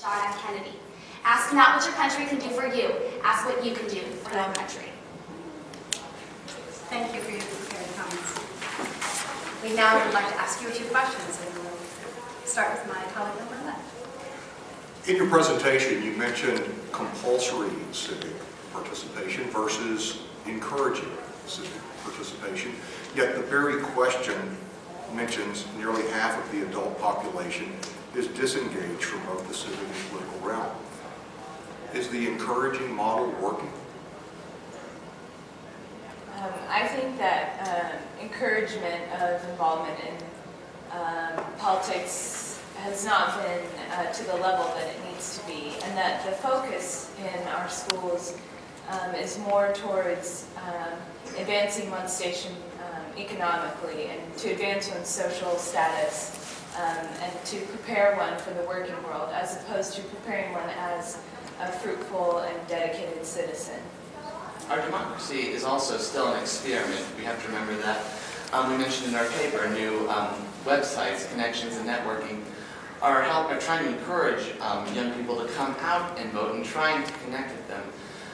John F. Kennedy. Ask not what your country can do for you, ask what you can do for your country. Thank you for your prepared comments. We now would like to ask you a few questions, and we'll start with my colleague on my left. In your presentation, you mentioned compulsory civic participation versus encouraging civic participation, yet the very question mentions nearly half of the adult population is disengaged from both the civic and political realm. Is the encouraging model working? I think that encouragement of involvement in politics has not been to the level that it needs to be, and that the focus in our schools is more towards advancing one's station economically and to advance one's social status and to prepare one for the working world, as opposed to preparing one as a fruitful and dedicated citizen. Our democracy is also still an experiment. We have to remember that. We mentioned in our paper new websites, connections, and networking are trying to encourage young people to come out and vote and trying to connect with them.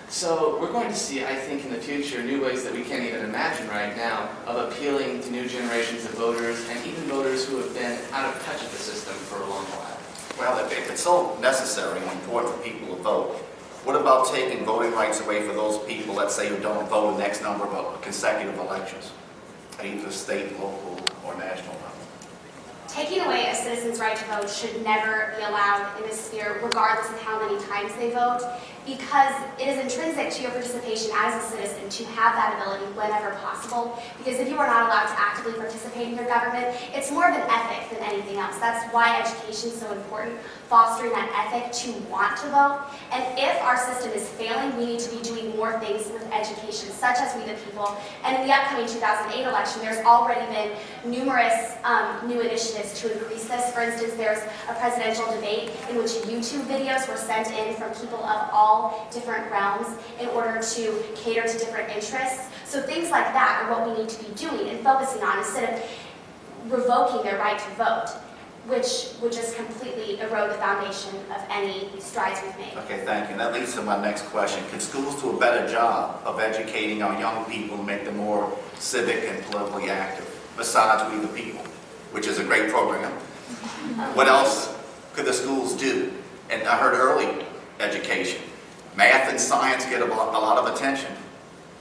So we're going to see, I think, in the future, new ways that we can't even imagine right now of appealing to new generations of voters and even voters who have been out of touch with the system for a long while. Well, if it's so necessary and important for people to vote, what about taking voting rights away for those people, let's say, who don't vote the next number of consecutive elections, at either state, local, or national level? Taking away a citizen's right to vote should never be allowed in this sphere, regardless of how many times they vote, because it is intrinsic to your participation as a citizen to have that ability whenever possible. Because if you are not allowed to actively participate in your government, it's more of an ethic than anything else. That's why education is so important, fostering that ethic to want to vote. And if our system is failing, we need to be doing more things with education, such as We the People. And in the upcoming 2008 election, there's already been numerous new initiatives to increase this. For instance, there's a presidential debate in which YouTube videos were sent in from people of all different realms in order to cater to different interests. So things like that are what we need to be doing and focusing on instead of revoking their right to vote, which would just completely erode the foundation of any strides we've made. Okay, thank you. And that leads to my next question. Can schools do a better job of educating our young people to make them more civic and politically active, besides We the People, which is a great program? What else could the schools do? And I heard early education. Math and science get a lot of attention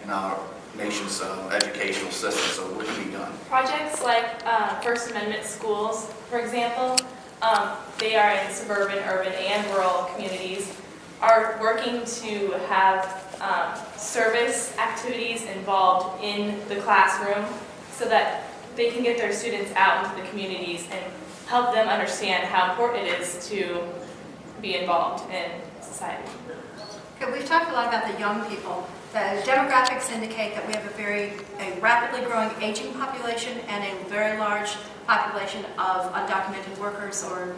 in our nation's educational system, so what can be done? Projects like First Amendment schools, for example, they are in suburban, urban, and rural communities, are working to have service activities involved in the classroom so that they can get their students out into the communities and help them understand how important it is to be involved in society. Okay, we've talked a lot about the young people. The demographics indicate that we have a rapidly growing aging population and a very large population of undocumented workers or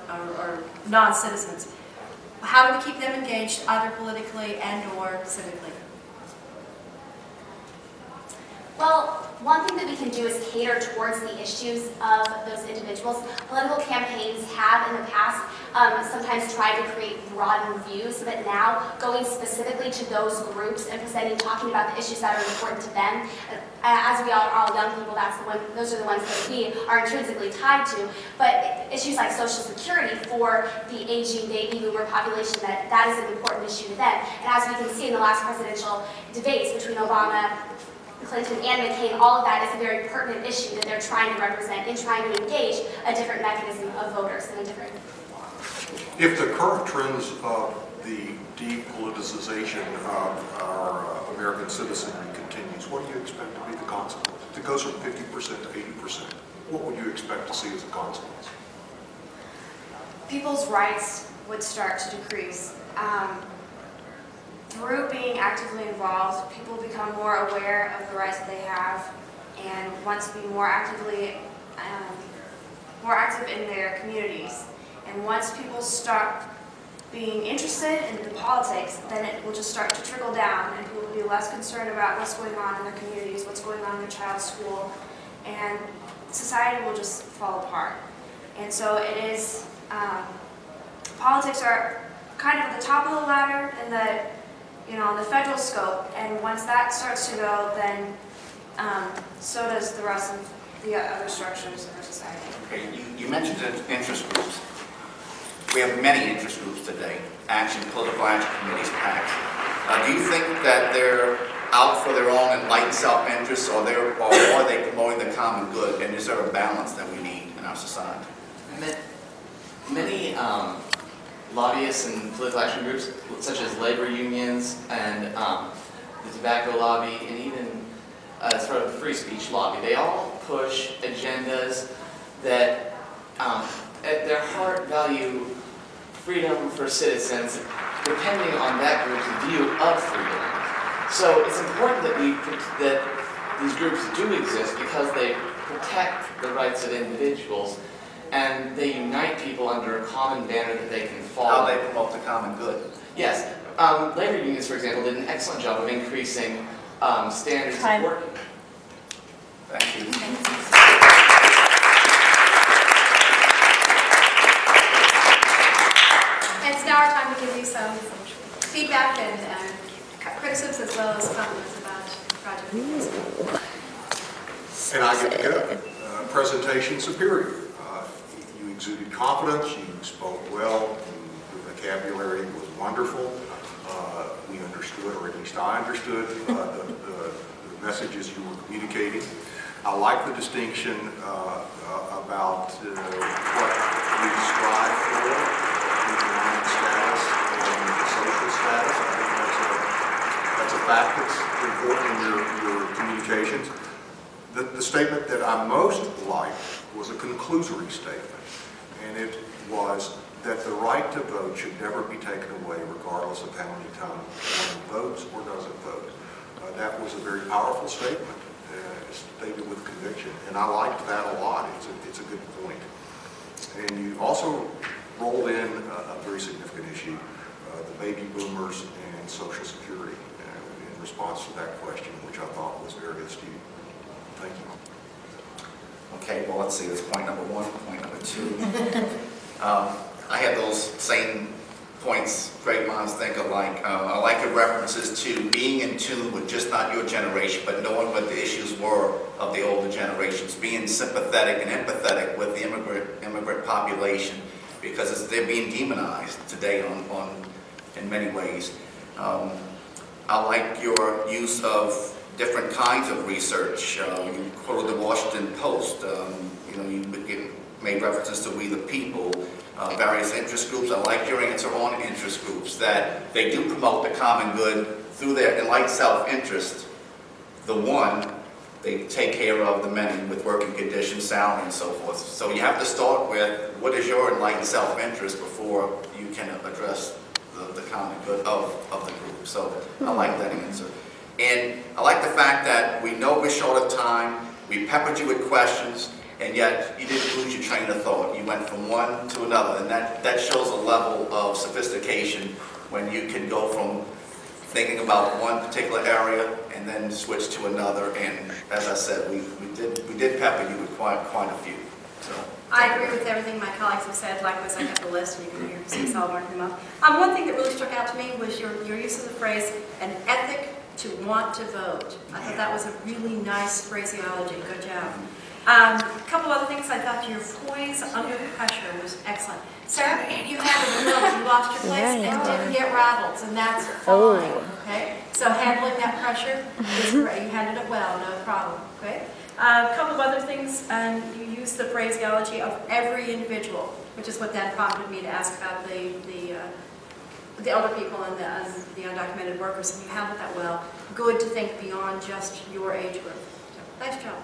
non-citizens. How do we keep them engaged either politically and or civically? Well, one thing that we can do is cater towards the issues of those individuals. Political campaigns have in the past sometimes tried to create broadened views, but now going specifically to those groups and presenting, talking about the issues that are important to them. As we are all young people, those are the ones that we are intrinsically tied to. But issues like Social Security for the aging baby boomer population, that is an important issue to them. And as we can see in the last presidential debates between Obama, Clinton, and McCain, all of that is a very pertinent issue that they're trying to represent and trying to engage a different mechanism of voters and a different. If the current trends of the depoliticization of our American citizenry continues, what do you expect to be the consequence? If it goes from 50% to 80%, what would you expect to see as a consequence? People's rights would start to decrease. Through being actively involved, people become more aware of the rights that they have and want to be more active in their communities. And once people stop being interested in the politics, then it will just start to trickle down, and people will be less concerned about what's going on in their communities, what's going on in their child's school, and society will just fall apart. And so it is, politics are kind of at the top of the ladder in the federal scope, and once that starts to go, then so does the rest of the other structures of our society. Okay, you mentioned interest groups. We have many interest groups today, action, political action committees, PACs. Do you think that they're out for their own enlightened self-interest, or are they promoting the common good, and is there a balance that we need in our society? Many lobbyists and political action groups, such as labor unions and the tobacco lobby, and even sort of the free speech lobby, they all push agendas that at their heart value freedom for citizens, depending on that group's view of freedom. So it's important that these groups do exist because they protect the rights of individuals and they unite people under a common banner that they can follow. How they promote the common good. Yes. Labor unions, for example, did an excellent job of increasing standards of working. Thank you. And it's now our time to give you some feedback and criticisms as well as comments about the project. And I get to presentation superior. You exuded confidence, you spoke well, the vocabulary was wonderful. We understood, or at least I understood, the messages you were communicating. I like the distinction about what we strive for, economic status and social status. I think that's a fact that's important in your communications. The statement that I most liked was a conclusory statement, and it was that the right to vote should never be taken away regardless of how many times one votes or doesn't vote. That was a very powerful statement, stated with conviction, and I liked that a lot. It's a good point. And you also rolled in a very significant issue, the baby boomers and Social Security, in response to that question, which I thought was very astute. Thank you. Okay, well, let's see, that's point number one. Point number two. I had those same points, great minds think alike. I like your references to being in tune with just not your generation, but knowing what the issues were of the older generations, being sympathetic and empathetic with the immigrant population, because they're being demonized today in many ways. I like your use of different kinds of research. You quoted the Washington Post. You made references to We the People, various interest groups. I like your answer on interest groups, that they do promote the common good through their enlightened self-interest. The one, they take care of the many with working conditions, salary, and so forth. So you have to start with what is your enlightened self-interest before you can address the common good of the group. So I like that answer. And I like the fact that we know we're short of time, we peppered you with questions, and yet you didn't lose your train of thought. You went from one to another, and that shows a level of sophistication when you can go from thinking about one particular area and then switch to another. And as I said, we did pepper you with quite a few. So I agree with everything my colleagues have said. Likewise, I have the list, and you can hear see all marking them up. One thing that really struck out to me was your use of the phrase "an ethic to want to vote." I thought that was a really nice phraseology. Good job. A couple other things. I thought your poise under pressure was excellent. Sarah, you had a real, you lost your place and didn't get rattled, and that's fine. Okay, so handling that pressure is great. You handled it well, no problem. Okay. A couple of other things. You used the phraseology of every individual, which is what then prompted me to ask about the elder people and the undocumented workers, and you handled that well. Good to think beyond just your age group. So, nice job.